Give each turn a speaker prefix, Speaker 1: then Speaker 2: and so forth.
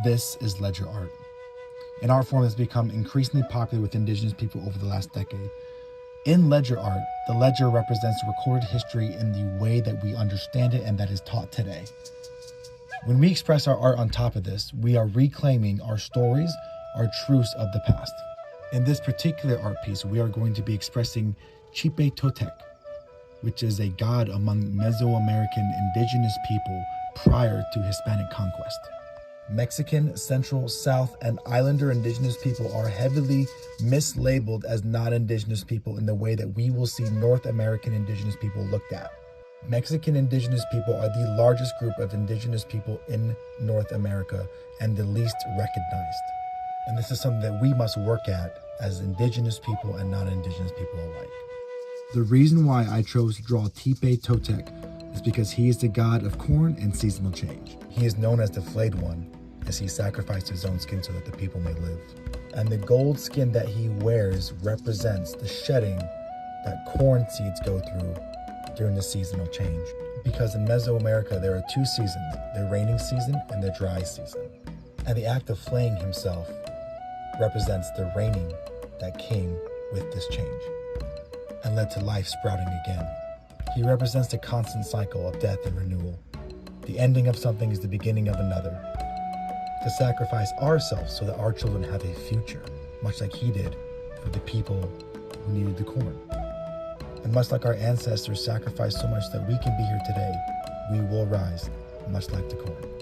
Speaker 1: This is ledger art. An art form that's become increasingly popular with Indigenous people over the last decade. In ledger art, the ledger represents recorded history in the way that we understand it and that is taught today. When we express our art on top of this, we are reclaiming our stories, our truths of the past. In this particular art piece, we are going to be expressing Chipe Totec, which is a god among Mesoamerican indigenous people prior to Hispanic conquest. Mexican, Central, South, and Islander indigenous people are heavily mislabeled as non-indigenous people in the way that we will see North American indigenous people looked at. Mexican indigenous people are the largest group of indigenous people in North America and the least recognized. And this is something that we must work at as indigenous people and non-indigenous people alike. The reason why I chose to draw Chipe Totec is because he is the god of corn and seasonal change. He is known as the flayed one, as he sacrificed his own skin so that the people may live. And the gold skin that he wears represents the shedding that corn seeds go through during the seasonal change. Because in Mesoamerica, there are two seasons, the raining season and the dry season. And the act of flaying himself represents the raining that came with this change and led to life sprouting again. He represents the constant cycle of death and renewal. The ending of something is the beginning of another. To sacrifice ourselves so that our children have a future, much like he did for the people who needed the corn. And much like our ancestors sacrificed so much that we can be here today, we will rise, much like the corn.